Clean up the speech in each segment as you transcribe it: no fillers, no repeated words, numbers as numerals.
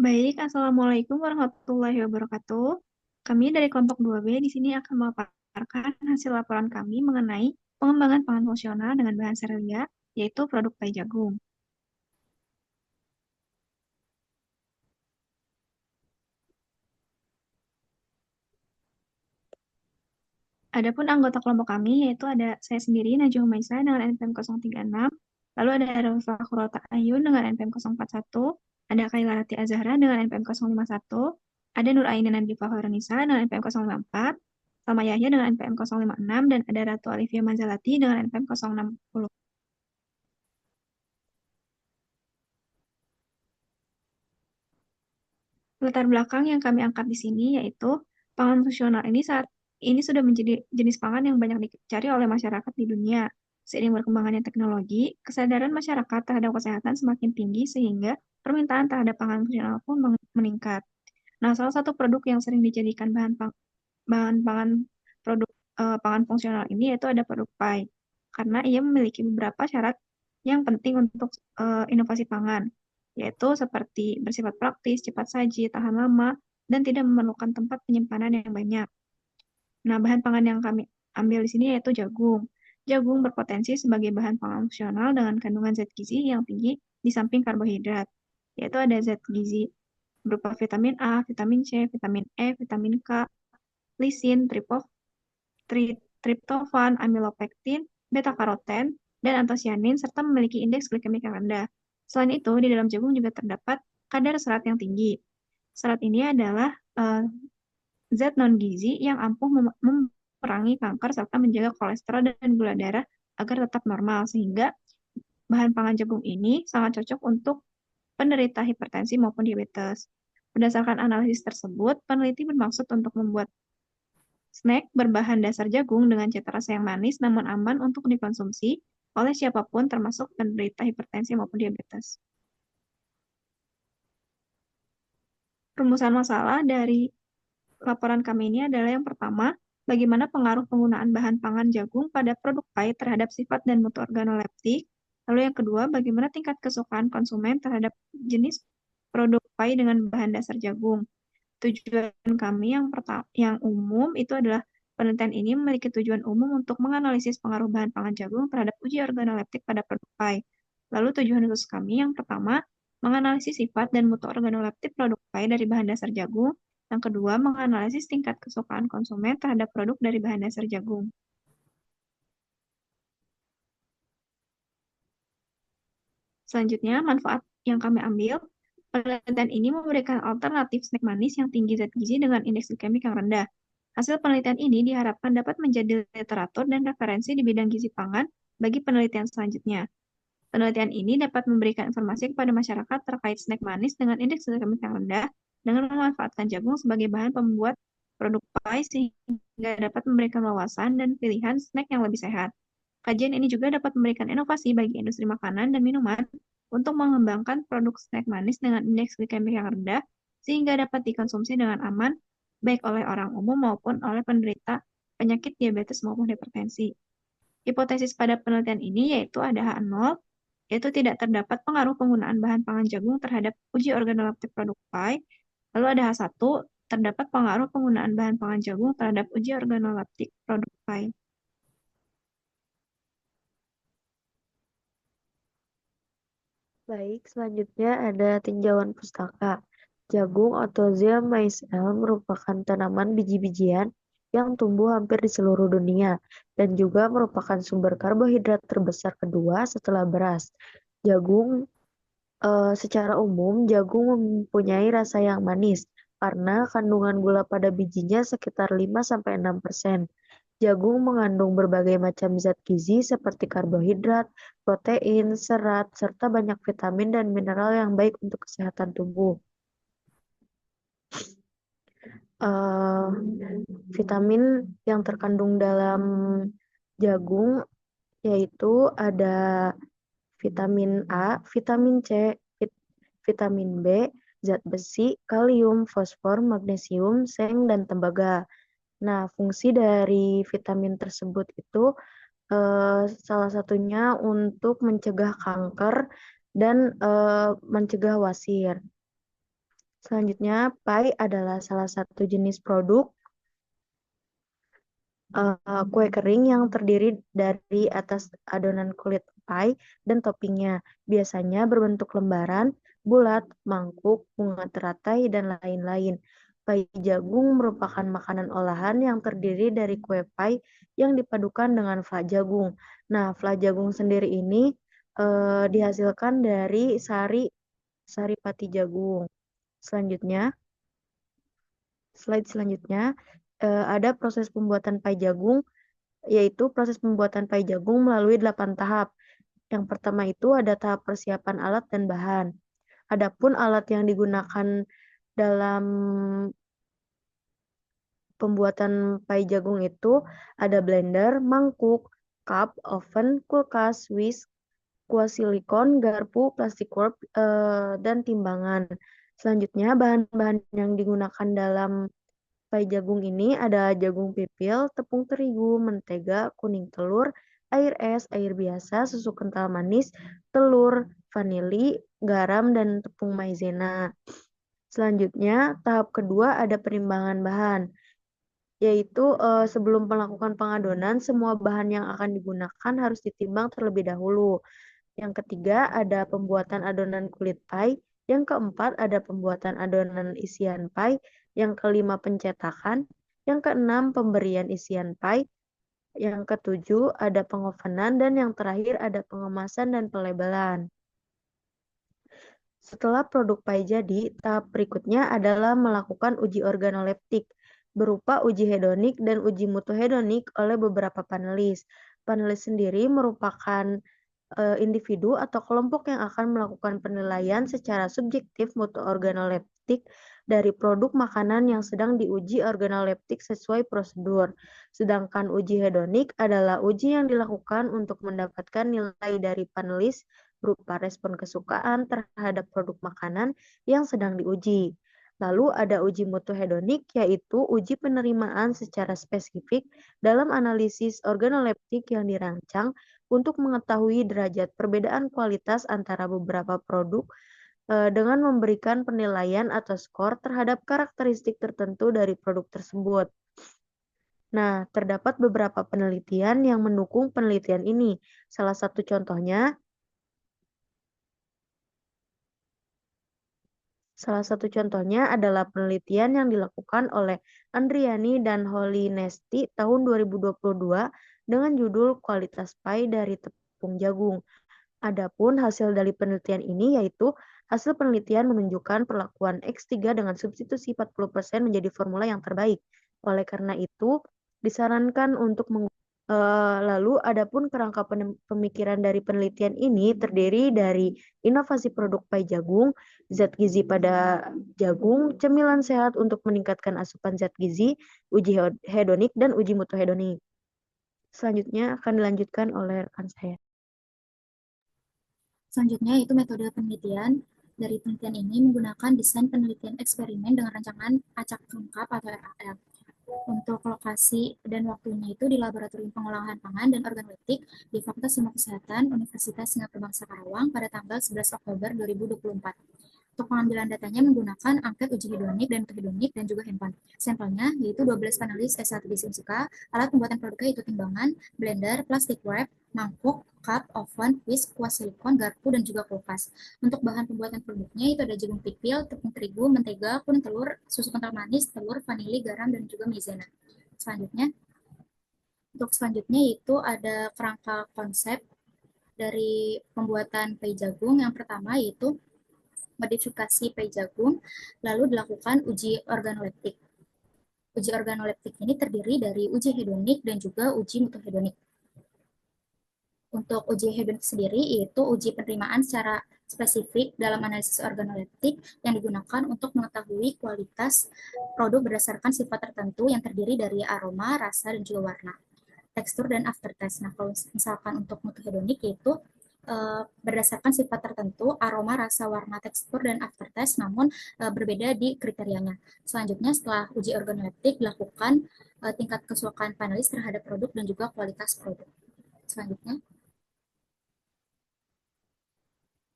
Baik, Assalamualaikum warahmatullahi wabarakatuh. Kami dari kelompok 2B di sini akan memaparkan hasil laporan kami mengenai pengembangan pangan fungsional dengan bahan serealia, yaitu produk pai jagung. Adapun anggota kelompok kami, yaitu ada saya sendiri, Najwa Maisa dengan NPM 036, lalu ada Rafa Kurota Ayun dengan NPM 041, ada Kailarati Azahra dengan NPM 051, ada Nur Aini Nadifa Hoironisa dengan NPM 054, Salma Yahya dengan NPM 056, dan ada Ratu Alifia Manzalati dengan NPM 060. Latar belakang yang kami angkat di sini yaitu pangan fungsional ini saat ini sudah menjadi jenis pangan yang banyak dicari oleh masyarakat di dunia. Seiring berkembangnya teknologi, kesadaran masyarakat terhadap kesehatan semakin tinggi sehingga permintaan terhadap pangan fungsional pun meningkat. Nah, salah satu produk yang sering dijadikan bahan pangan produk pangan fungsional ini yaitu ada produk pai, karena ia memiliki beberapa syarat yang penting untuk inovasi pangan, yaitu seperti bersifat praktis, cepat saji, tahan lama, dan tidak memerlukan tempat penyimpanan yang banyak. Nah, bahan pangan yang kami ambil di sini yaitu jagung. Jagung berpotensi sebagai bahan pangan fungsional dengan kandungan zat gizi yang tinggi di samping karbohidrat, yaitu ada zat gizi berupa vitamin A, vitamin C, vitamin E, vitamin K, lisin, triptofan, amilopektin, beta-karoten, dan antosianin, serta memiliki indeks glikemik yang rendah. Selain itu, di dalam jagung juga terdapat kadar serat yang tinggi. Serat ini adalah zat non-gizi yang ampuh memerangi kanker serta menjaga kolesterol dan gula darah agar tetap normal, sehingga bahan pangan jagung ini sangat cocok untuk penderita hipertensi maupun diabetes. Berdasarkan analisis tersebut, peneliti bermaksud untuk membuat snack berbahan dasar jagung dengan cita rasa yang manis namun aman untuk dikonsumsi oleh siapapun termasuk penderita hipertensi maupun diabetes. Rumusan masalah dari laporan kami ini adalah yang pertama, bagaimana pengaruh penggunaan bahan pangan jagung pada produk pai terhadap sifat dan mutu organoleptik. Lalu yang kedua, bagaimana tingkat kesukaan konsumen terhadap jenis produk pai dengan bahan dasar jagung. Tujuan kami yang umum itu adalah penelitian ini memiliki tujuan umum untuk menganalisis pengaruh bahan pangan jagung terhadap uji organoleptik pada produk pai. Lalu tujuan khusus kami yang pertama, menganalisis sifat dan mutu organoleptik produk pai dari bahan dasar jagung. Yang kedua, menganalisis tingkat kesukaan konsumen terhadap produk dari bahan dasar jagung. Selanjutnya, manfaat yang kami ambil, penelitian ini memberikan alternatif snack manis yang tinggi zat gizi dengan indeks glikemik yang rendah. Hasil penelitian ini diharapkan dapat menjadi literatur dan referensi di bidang gizi pangan bagi penelitian selanjutnya. Penelitian ini dapat memberikan informasi kepada masyarakat terkait snack manis dengan indeks glikemik yang rendah dengan memanfaatkan jagung sebagai bahan pembuat produk pie sehingga dapat memberikan wawasan dan pilihan snack yang lebih sehat. Kajian ini juga dapat memberikan inovasi bagi industri makanan dan minuman untuk mengembangkan produk snack manis dengan indeks glikemik yang rendah sehingga dapat dikonsumsi dengan aman baik oleh orang umum maupun oleh penderita penyakit diabetes maupun hipertensi. Hipotesis pada penelitian ini yaitu ada H0, yaitu tidak terdapat pengaruh penggunaan bahan pangan jagung terhadap uji organoleptik produk pie. Lalu ada H1, terdapat pengaruh penggunaan bahan pangan jagung terhadap uji organoleptik produk pie. Baik, selanjutnya ada tinjauan pustaka. Jagung atau Zea maizena merupakan tanaman biji-bijian yang tumbuh hampir di seluruh dunia dan juga merupakan sumber karbohidrat terbesar kedua setelah beras. Jagung, secara umum, jagung mempunyai rasa yang manis karena kandungan gula pada bijinya sekitar 5-6%. Jagung mengandung berbagai macam zat gizi seperti karbohidrat, protein, serat, serta banyak vitamin dan mineral yang baik untuk kesehatan tubuh. Eh, Vitamin yang terkandung dalam jagung yaitu ada vitamin A, vitamin C, vitamin B, zat besi, kalium, fosfor, magnesium, seng, dan tembaga. Nah, fungsi dari vitamin tersebut itu salah satunya untuk mencegah kanker dan mencegah wasir. Selanjutnya, pie adalah salah satu jenis produk kue kering yang terdiri dari atas adonan kulit pie dan toppingnya. Biasanya berbentuk lembaran, bulat, mangkuk, bunga teratai, dan lain-lain. Pie jagung merupakan makanan olahan yang terdiri dari kue pie yang dipadukan dengan fla jagung. Nah, fla jagung sendiri ini dihasilkan dari sari pati jagung. Selanjutnya, slide selanjutnya, ada proses pembuatan pie jagung, yaitu proses pembuatan pie jagung melalui 8 tahap. Yang pertama itu ada tahap persiapan alat dan bahan. Adapun alat yang digunakan dalam pembuatan pie jagung itu ada blender, mangkuk, cup, oven, kulkas, whisk, kuas silikon, garpu, plastik wrap, dan timbangan. Selanjutnya, bahan-bahan yang digunakan dalam pie jagung ini ada jagung pipil, tepung terigu, mentega, kuning telur, air es, air biasa, susu kental manis, telur, vanili, garam, dan tepung maizena. Selanjutnya, tahap kedua ada penimbangan bahan, yaitu sebelum melakukan pengadonan, semua bahan yang akan digunakan harus ditimbang terlebih dahulu. Yang ketiga ada pembuatan adonan kulit pie. Yang keempat ada pembuatan adonan isian pie. Yang kelima pencetakan. Yang keenam pemberian isian pie. Yang ketujuh ada pengovenan dan yang terakhir ada pengemasan dan pelabelan. Setelah produk pie jadi, tahap berikutnya adalah melakukan uji organoleptik berupa uji hedonik dan uji mutu hedonik oleh beberapa panelis. Panelis sendiri merupakan individu atau kelompok yang akan melakukan penilaian secara subjektif mutu organoleptik dari produk makanan yang sedang diuji organoleptik sesuai prosedur. Sedangkan uji hedonik adalah uji yang dilakukan untuk mendapatkan nilai dari panelis berupa respon kesukaan terhadap produk makanan yang sedang diuji. Lalu ada uji mutu hedonik, yaitu uji penerimaan secara spesifik dalam analisis organoleptik yang dirancang untuk mengetahui derajat perbedaan kualitas antara beberapa produk dengan memberikan penilaian atau skor terhadap karakteristik tertentu dari produk tersebut. Nah, terdapat beberapa penelitian yang mendukung penelitian ini. Salah satu contohnya adalah penelitian yang dilakukan oleh Andriani dan Holly Nesti tahun 2022 dengan judul Kualitas Pie dari Tepung Jagung. Adapun hasil dari penelitian ini yaitu hasil penelitian menunjukkan perlakuan X3 dengan substitusi 40% menjadi formula yang terbaik. Oleh karena itu, disarankan untuk lalu adapun kerangka pemikiran dari penelitian ini terdiri dari inovasi produk pie jagung, zat gizi pada jagung, cemilan sehat untuk meningkatkan asupan zat gizi, uji hedonik, dan uji mutu hedonik. Selanjutnya akan dilanjutkan oleh rekan saya. Selanjutnya itu metode penelitian. Dari penelitian ini menggunakan desain penelitian eksperimen dengan rancangan acak lengkap atau RAL. Untuk lokasi dan waktunya itu di Laboratorium Pengolahan Pangan dan Organoleptik di Fakultas Ilmu Kesehatan Universitas Singapura Bangsa Karawang pada tanggal 11 Oktober 2024. Untuk pengambilan datanya menggunakan angket uji hedonik dan hedonik dan juga handpan. Sampelnya yaitu 12 panelis S1 di Simsika, alat pembuatan produknya yaitu timbangan, blender, plastik wrap, mangkuk, cup, oven, whisk, kuas silikon, garpu, dan juga kulkas. Untuk bahan pembuatan produknya itu ada jagung pipil, tepung terigu, mentega, kuning telur, susu kental manis, telur, vanili, garam, dan juga maizena. Selanjutnya itu ada kerangka konsep dari pembuatan pie jagung. Yang pertama yaitu modifikasi pie jagung, lalu dilakukan uji organoleptik. Uji organoleptik ini terdiri dari uji hedonik dan juga uji mutu hedonik. Untuk uji hedonik sendiri yaitu uji penerimaan secara spesifik dalam analisis organoleptik yang digunakan untuk mengetahui kualitas produk berdasarkan sifat tertentu yang terdiri dari aroma, rasa, dan juga warna, tekstur, dan aftertaste. Nah, kalau misalkan untuk mutu hedonik yaitu berdasarkan sifat tertentu, aroma, rasa, warna, tekstur, dan aftertaste, namun berbeda di kriterianya. Selanjutnya, setelah uji organoleptik, dilakukan tingkat kesukaan panelis terhadap produk dan juga kualitas produk.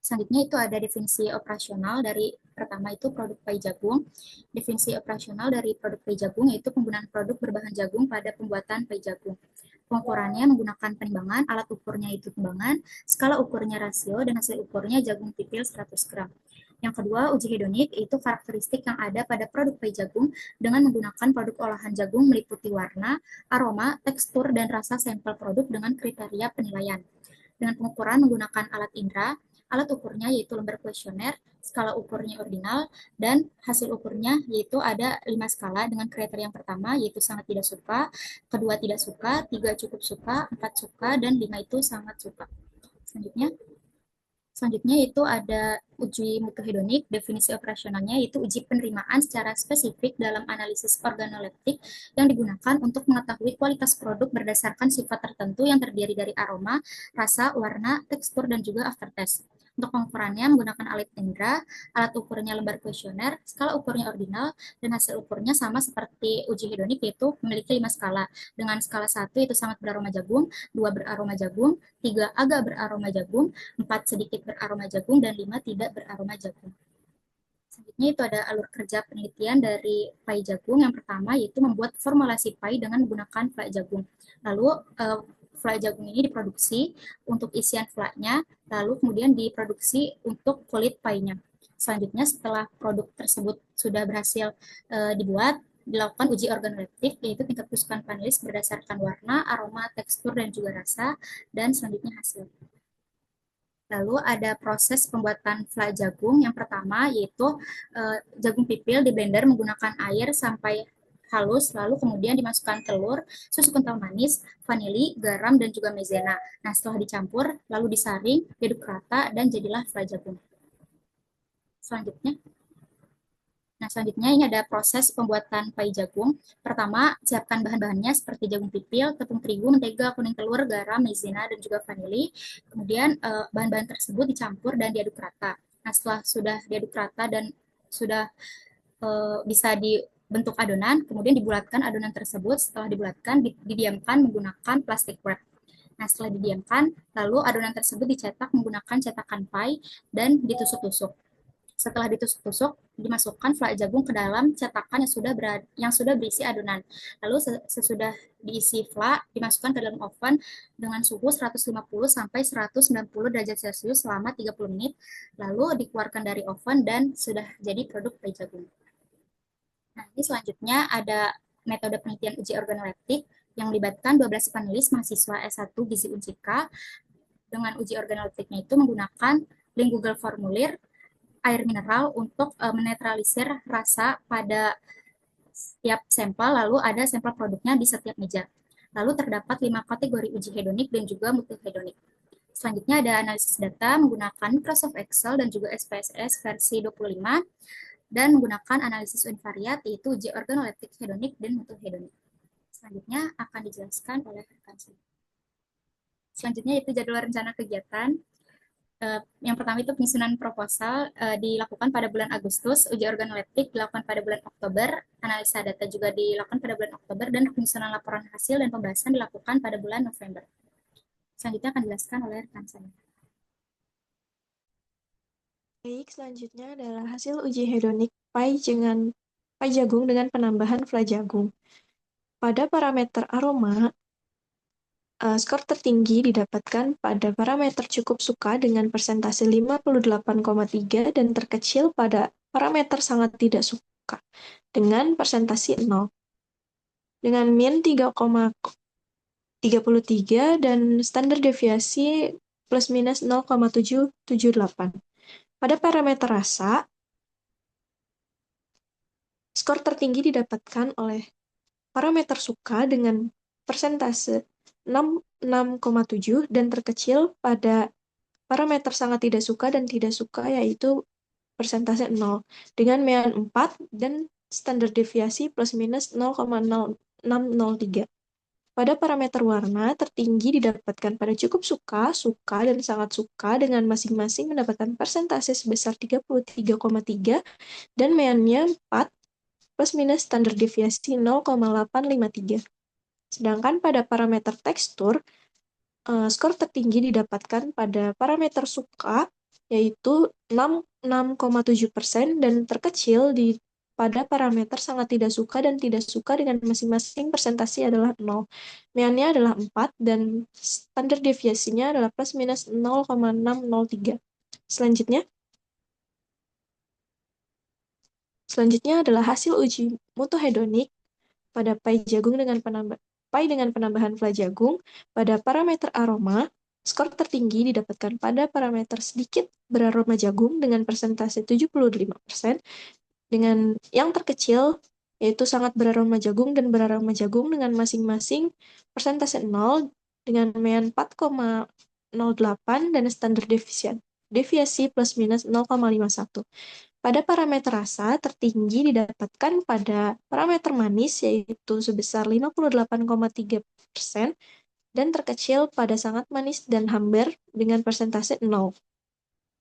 Selanjutnya itu ada definisi operasional dari pertama itu produk pai jagung. Definisi operasional dari produk pai jagung yaitu penggunaan produk berbahan jagung pada pembuatan pai jagung. Pengukurannya menggunakan penimbangan, alat ukurnya itu timbangan, skala ukurnya rasio, dan hasil ukurnya jagung pipil 100 gram. Yang kedua, uji hedonik itu karakteristik yang ada pada produk pai jagung dengan menggunakan produk olahan jagung meliputi warna, aroma, tekstur, dan rasa sampel produk dengan kriteria penilaian. Dengan pengukuran menggunakan alat indera, alat ukurnya yaitu lembar kuesioner, skala ukurnya ordinal, dan hasil ukurnya yaitu ada 5 skala dengan kriteria yang pertama yaitu sangat tidak suka, kedua tidak suka, tiga cukup suka, 4 suka, dan 5 itu sangat suka. Selanjutnya itu ada uji mutu hedonik, definisi operasionalnya yaitu uji penerimaan secara spesifik dalam analisis organoleptik yang digunakan untuk mengetahui kualitas produk berdasarkan sifat tertentu yang terdiri dari aroma, rasa, warna, tekstur, dan juga aftertaste. Untuk pengukurannya menggunakan alat indera, alat ukurnya lembar kuesioner, skala ukurnya ordinal, dan hasil ukurnya sama seperti uji hedonik yaitu memiliki 5 skala. Dengan skala 1 itu sangat beraroma jagung, 2 beraroma jagung, 3 agak beraroma jagung, 4 sedikit beraroma jagung, dan 5 tidak beraroma jagung. Selanjutnya itu ada alur kerja penelitian dari pai jagung. Yang pertama yaitu membuat formulasi pai dengan menggunakan fla jagung. Lalu fla jagung ini diproduksi untuk isian flaknya, lalu kemudian diproduksi untuk kulit painya. Selanjutnya setelah produk tersebut sudah berhasil dibuat, dilakukan uji organoleptik, yaitu tingkat kesukaan panelis berdasarkan warna, aroma, tekstur, dan juga rasa, dan selanjutnya hasil. Lalu ada proses pembuatan fla jagung. Yang pertama yaitu jagung pipil di blender menggunakan air sampai halus, lalu kemudian dimasukkan telur, susu kental manis, vanili, garam, dan juga maizena. Nah, setelah dicampur, lalu disaring, diaduk rata, dan jadilah fla jagung. Selanjutnya ini ada proses pembuatan pai jagung. Pertama, siapkan bahan-bahannya seperti jagung pipil, tepung terigu, mentega, kuning telur, garam, maizena, dan juga vanili. Kemudian bahan-bahan tersebut dicampur dan diaduk rata. Nah, setelah sudah diaduk rata dan sudah bisa dibentuk adonan, kemudian dibulatkan adonan tersebut. Setelah dibulatkan, didiamkan menggunakan plastik wrap. Nah, setelah didiamkan, lalu adonan tersebut dicetak menggunakan cetakan pai dan ditusuk-tusuk. Setelah ditusuk-tusuk, dimasukkan fla jagung ke dalam cetakan yang sudah berisi adonan. Lalu sesudah diisi fla, dimasukkan ke dalam oven dengan suhu 150 sampai 190 derajat Celcius selama 30 menit. Lalu dikeluarkan dari oven dan sudah jadi produk pai jagung. Nah, ini selanjutnya ada metode penelitian uji organoleptik yang melibatkan 12 panelis mahasiswa S1 Gizi Unsika. Dengan uji organoleptiknya itu menggunakan link Google Formulir, air mineral untuk menetralisir rasa pada setiap sampel, lalu ada sampel produknya di setiap meja. Lalu terdapat 5 kategori uji hedonik dan juga mutu hedonik. Selanjutnya ada analisis data menggunakan Microsoft Excel dan juga SPSS versi 25 dan menggunakan analisis univariat yaitu uji organoleptik hedonik dan mutu hedonik. Selanjutnya akan dijelaskan oleh rekan saya. Selanjutnya itu jadwal rencana kegiatan. Yang pertama itu penyusunan proposal dilakukan pada bulan Agustus, uji organoleptik dilakukan pada bulan Oktober, analisa data juga dilakukan pada bulan Oktober, dan penyusunan laporan hasil dan pembahasan dilakukan pada bulan November. Selanjutnya akan dijelaskan oleh rekan saya. Baik, selanjutnya adalah hasil uji hedonik pai jagung dengan penambahan fla jagung. Pada parameter aroma, skor tertinggi didapatkan pada parameter cukup suka dengan persentase 58,3 dan terkecil pada parameter sangat tidak suka dengan persentase 0. Dengan min 3,33 dan standar deviasi plus minus 0,778. Pada parameter rasa, skor tertinggi didapatkan oleh parameter suka dengan persentase 66,7 dan terkecil pada parameter sangat tidak suka dan tidak suka yaitu persentase 0 dengan mean 4 dan standar deviasi plus minus 0,0603. Pada parameter warna, tertinggi didapatkan pada cukup suka, suka, dan sangat suka dengan masing-masing mendapatkan persentase sebesar 33,3 dan meannya 4 plus minus standar deviasi 0,853. Sedangkan pada parameter tekstur, skor tertinggi didapatkan pada parameter suka yaitu 6,7% dan terkecil pada parameter sangat tidak suka dan tidak suka dengan masing-masing presentasi adalah 0. Meannya adalah 4 dan standar deviasinya adalah plus minus 0,603. Selanjutnya adalah hasil uji mutu hedonik pada pai dengan penambahan fla jagung pada parameter aroma. Skor tertinggi didapatkan pada parameter sedikit beraroma jagung dengan persentase 75%, dengan yang terkecil yaitu sangat beraroma jagung dan beraroma jagung dengan masing-masing persentase 0 dengan mean 4,08 dan standar deviasi plus minus 0,51. Pada parameter rasa, tertinggi didapatkan pada parameter manis, yaitu sebesar 58,3%, dan terkecil pada sangat manis dan hambar dengan persentase 0.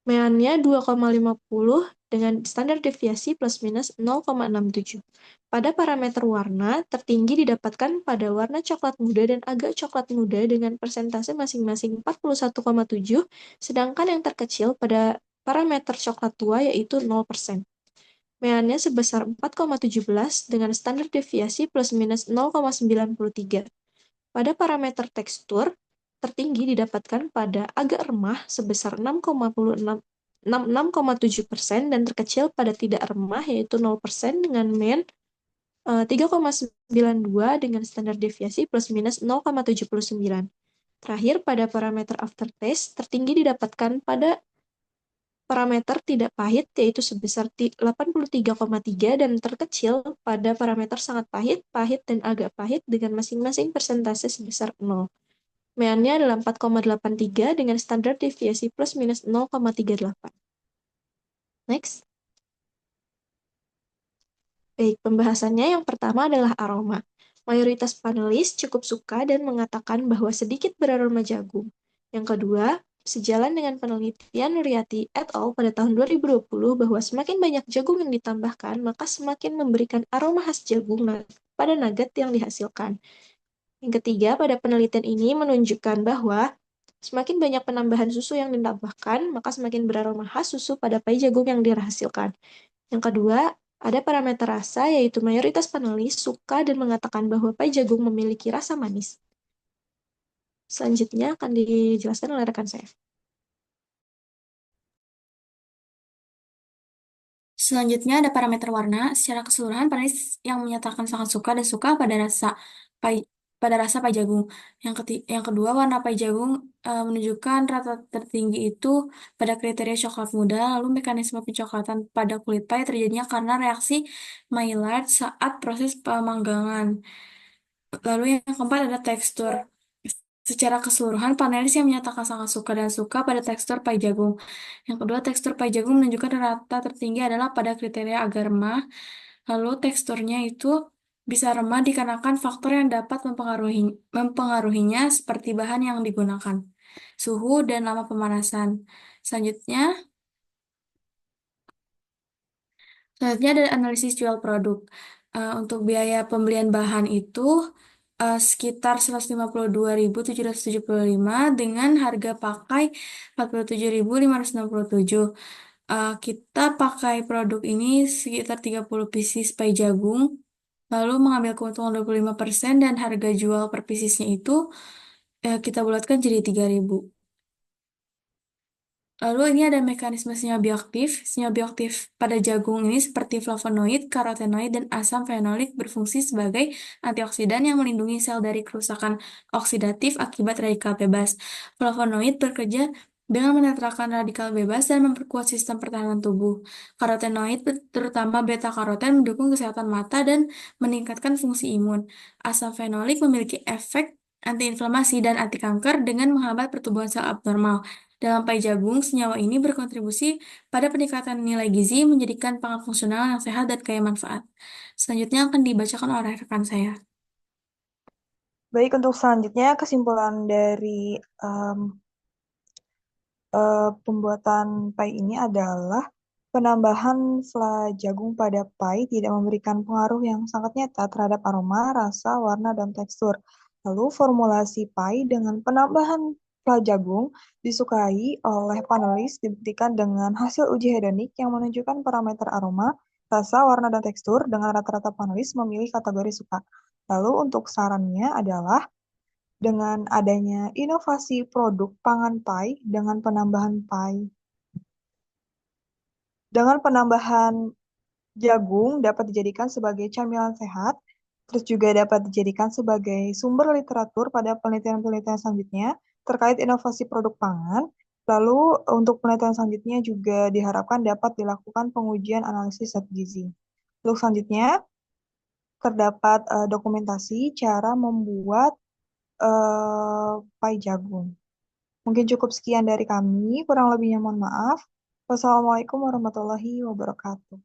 Meannya 2,50 dengan standar deviasi plus minus 0,67. Pada parameter warna, tertinggi didapatkan pada warna coklat muda dan agak coklat muda dengan persentase masing-masing 41,7, sedangkan yang terkecil pada parameter coklat tua yaitu 0%. Meannya sebesar 4,17 dengan standar deviasi plus minus 0,93. Pada parameter tekstur, tertinggi didapatkan pada agak remah sebesar 6,7% dan terkecil pada tidak remah yaitu 0% dengan mean 3,92 dengan standar deviasi plus minus 0,79. Terakhir, pada parameter aftertaste, tertinggi didapatkan pada parameter tidak pahit yaitu sebesar 83,3 dan terkecil pada parameter sangat pahit, pahit, dan agak pahit dengan masing-masing persentase sebesar 0. Meannya adalah 4,83 dengan standar deviasi plus minus 0,38. Next. Baik, pembahasannya yang pertama adalah aroma. Mayoritas panelis cukup suka dan mengatakan bahwa sedikit beraroma jagung. Yang kedua, sejalan dengan penelitian Nuriyati et al. Pada tahun 2020 bahwa semakin banyak jagung yang ditambahkan, maka semakin memberikan aroma khas jagung pada nugget yang dihasilkan. Yang ketiga, pada penelitian ini menunjukkan bahwa semakin banyak penambahan susu yang ditambahkan, maka semakin beraroma khas susu pada pai jagung yang dihasilkan. Yang kedua, ada parameter rasa, yaitu mayoritas panelis suka dan mengatakan bahwa pai jagung memiliki rasa manis. Selanjutnya akan dijelaskan oleh rekan saya. Selanjutnya ada parameter warna. Secara keseluruhan, panelis yang menyatakan sangat suka dan suka pai pai jagung. Yang kedua, warna pai jagung menunjukkan rata tertinggi itu pada kriteria coklat muda. Lalu mekanisme pencoklatan pada kulit pai terjadinya karena reaksi Maillard saat proses pemanggangan. Lalu yang keempat ada tekstur. Secara keseluruhan, panelis yang menyatakan sangat suka dan suka pada tekstur pai jagung. Yang kedua, tekstur pai jagung menunjukkan rata tertinggi adalah pada kriteria agar remah. Lalu teksturnya itu bisa remah dikarenakan faktor yang dapat mempengaruhinya seperti bahan yang digunakan, suhu, dan lama pemanasan. Selanjutnya ada analisis jual produk. Untuk biaya pembelian bahan itu sekitar 152.775 dengan harga pakai 47.567. Kita pakai produk ini sekitar 30 pieces pai jagung, lalu mengambil keuntungan 25% dan harga jual per piecesnya itu kita bulatkan jadi 3.000. Lalu ini ada mekanisme senyawa bioaktif. Senyawa bioaktif pada jagung ini seperti flavonoid, karotenoid, dan asam fenolik berfungsi sebagai antioksidan yang melindungi sel dari kerusakan oksidatif akibat radikal bebas. Flavonoid bekerja dengan menetralkan radikal bebas dan memperkuat sistem pertahanan tubuh. Karotenoid, terutama beta-karoten, mendukung kesehatan mata dan meningkatkan fungsi imun. Asam fenolik memiliki efek antiinflamasi dan anti kanker dengan menghambat pertumbuhan sel abnormal. Dalam pai jagung, senyawa ini berkontribusi pada peningkatan nilai gizi, menjadikan pangan fungsional yang sehat dan kaya manfaat. Selanjutnya akan dibacakan oleh rekan saya. Baik, untuk selanjutnya kesimpulan dari pembuatan pai ini adalah penambahan fla jagung pada pai tidak memberikan pengaruh yang sangat nyata terhadap aroma, rasa, warna, dan tekstur. Lalu formulasi pai dengan penambahan Fla jagung disukai oleh panelis dibuktikan dengan hasil uji hedonik yang menunjukkan parameter aroma, rasa, warna, dan tekstur dengan rata-rata panelis memilih kategori suka. Lalu untuk sarannya adalah dengan adanya inovasi produk pangan pie dengan penambahan jagung dapat dijadikan sebagai camilan sehat, terus juga dapat dijadikan sebagai sumber literatur pada penelitian-penelitian selanjutnya terkait inovasi produk pangan. Lalu untuk penelitian selanjutnya juga diharapkan dapat dilakukan pengujian analisis zat gizi. Untuk selanjutnya terdapat dokumentasi cara membuat pie jagung. Mungkin cukup sekian dari kami, kurang lebihnya mohon maaf. Wassalamualaikum warahmatullahi wabarakatuh.